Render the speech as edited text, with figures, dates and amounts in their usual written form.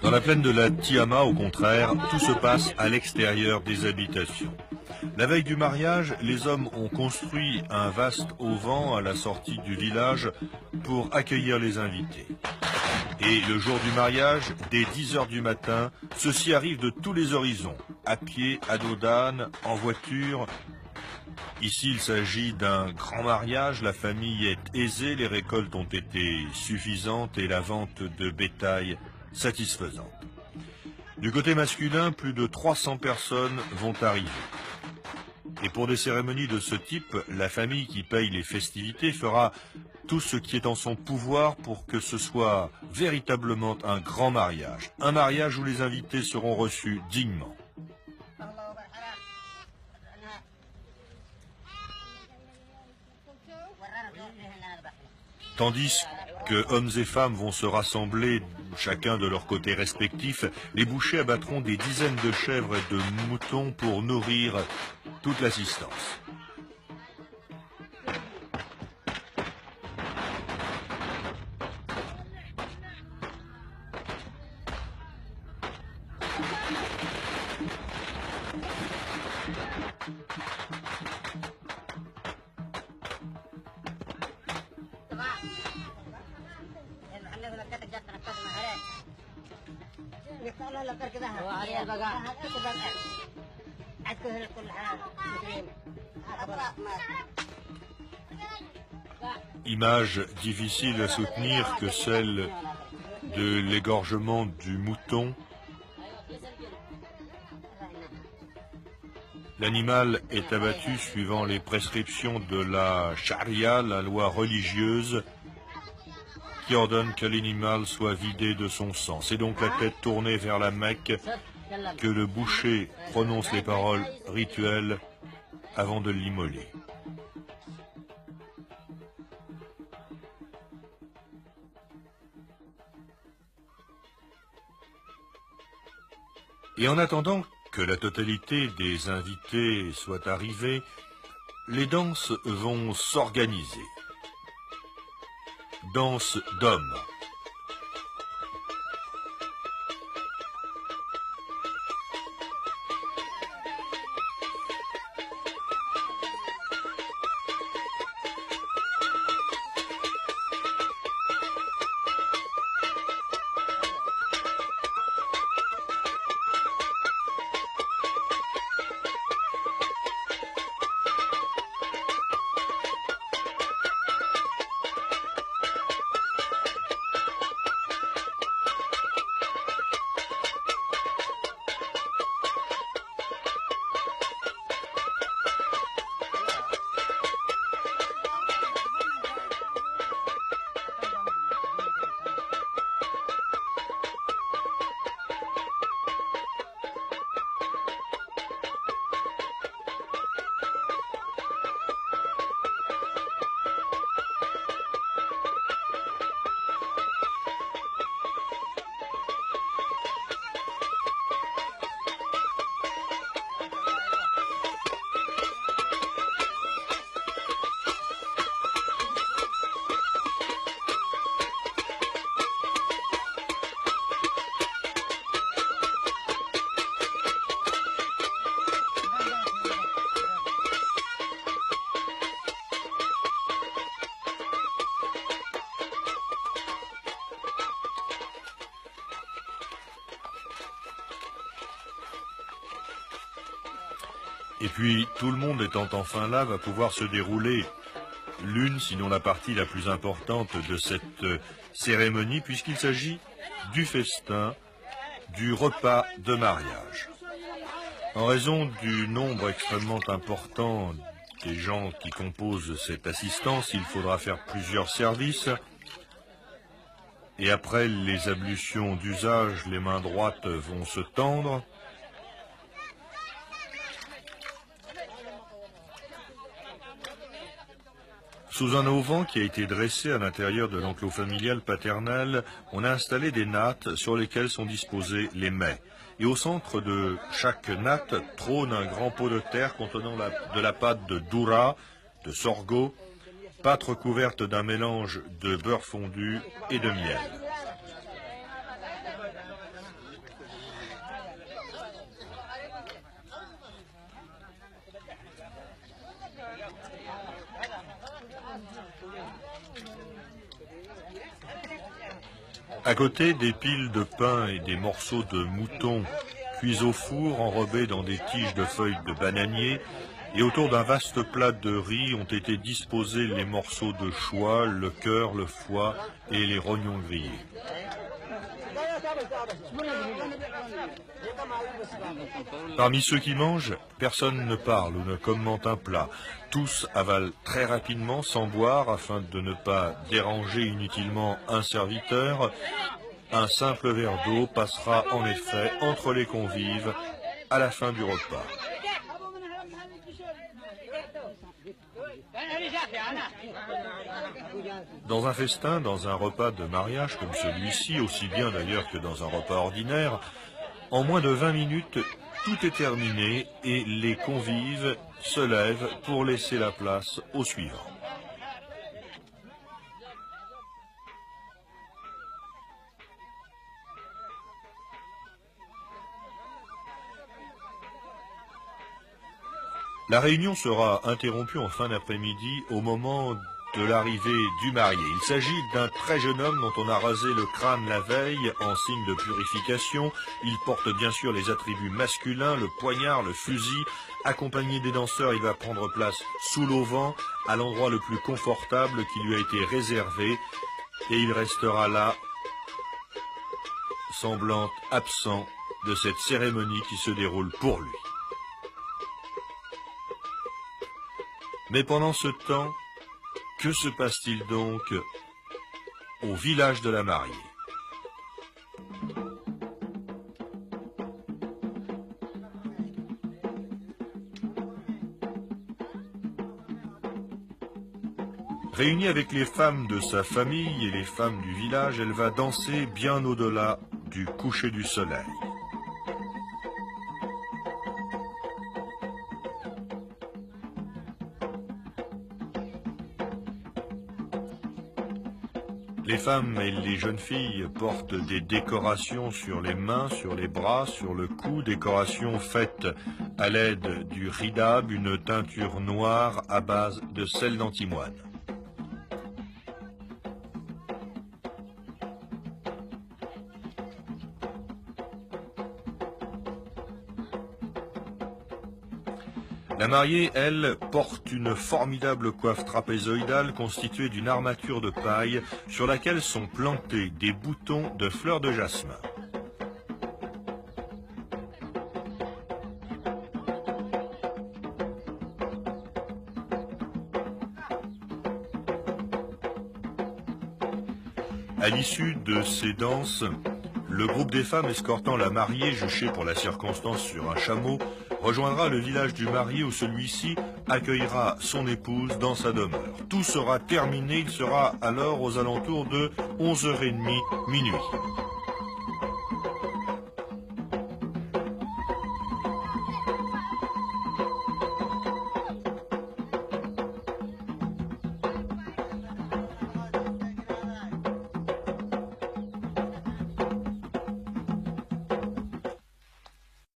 Dans la plaine de la Tiama, au contraire, tout se passe à l'extérieur des habitations. La veille du mariage, les hommes ont construit un vaste auvent à la sortie du village pour accueillir les invités. Et le jour du mariage, dès 10 heures du matin, ceux-ci arrivent de tous les horizons, à pied, à dos d'âne, en voiture. Ici, il s'agit d'un grand mariage, la famille est aisée, les récoltes ont été suffisantes et la vente de bétail satisfaisante. Du côté masculin, plus de 300 personnes vont arriver. Et pour des cérémonies de ce type, la famille qui paye les festivités fera tout ce qui est en son pouvoir pour que ce soit véritablement un grand mariage. Un mariage où les invités seront reçus dignement. Tandis que hommes et femmes vont se rassembler, chacun de leur côté respectif, les bouchers abattront des dizaines de chèvres et de moutons pour nourrir toute l'assistance. Image difficile à soutenir que celle de l'égorgement du mouton. L'animal est abattu suivant les prescriptions de la charia, la loi religieuse, qui ordonne que l'animal soit vidé de son sang. C'est donc la tête tournée vers la Mecque que le boucher prononce les paroles rituelles avant de l'immoler. Et en attendant que la totalité des invités soit arrivée, les danses vont s'organiser. Danse d'hommes. Et puis, tout le monde étant enfin là, va pouvoir se dérouler l'une, sinon la partie la plus importante de cette cérémonie, puisqu'il s'agit du festin, du repas de mariage. En raison du nombre extrêmement important des gens qui composent cette assistance, il faudra faire plusieurs services. Et après les ablutions d'usage, les mains droites vont se tendre. Sous un auvent qui a été dressé à l'intérieur de l'enclos familial paternel, on a installé des nattes sur lesquelles sont disposés les mets. Et au centre de chaque natte trône un grand pot de terre contenant de la pâte de doura, de sorgho, pâte recouverte d'un mélange de beurre fondu et de miel. À côté, des piles de pain et des morceaux de mouton cuits au four, enrobés dans des tiges de feuilles de bananier, et autour d'un vaste plat de riz ont été disposés les morceaux de choix, le cœur, le foie et les rognons grillés. Parmi ceux qui mangent, personne ne parle ou ne commente un plat. Tous avalent très rapidement sans boire afin de ne pas déranger inutilement un serviteur. Un simple verre d'eau passera en effet entre les convives à la fin du repas. Dans un festin, dans un repas de mariage comme celui-ci, aussi bien d'ailleurs que dans un repas ordinaire, en moins de 20 minutes, tout est terminé et les convives se lèvent pour laisser la place au suivant. La réunion sera interrompue en fin d'après-midi au moment de l'arrivée du marié. Il s'agit d'un très jeune homme dont on a rasé le crâne la veille en signe de purification. Il porte bien sûr les attributs masculins, le poignard, le fusil. Accompagné des danseurs, il va prendre place sous l'auvent, à l'endroit le plus confortable qui lui a été réservé. Et il restera là, semblant absent de cette cérémonie qui se déroule pour lui. Mais pendant ce temps, que se passe-t-il donc au village de la mariée? Réunie avec les femmes de sa famille et les femmes du village, elle va danser bien au-delà du coucher du soleil. Les femmes et les jeunes filles portent des décorations sur les mains, sur les bras, sur le cou, décorations faites à l'aide du ridab, une teinture noire à base de sel d'antimoine. La mariée, elle, porte une formidable coiffe trapézoïdale constituée d'une armature de paille sur laquelle sont plantés des boutons de fleurs de jasmin. À l'issue de ces danses, le groupe des femmes escortant la mariée, juchée pour la circonstance sur un chameau, rejoindra le village du marié où celui-ci accueillera son épouse dans sa demeure. Tout sera terminé, il sera alors aux alentours de 11h30, minuit.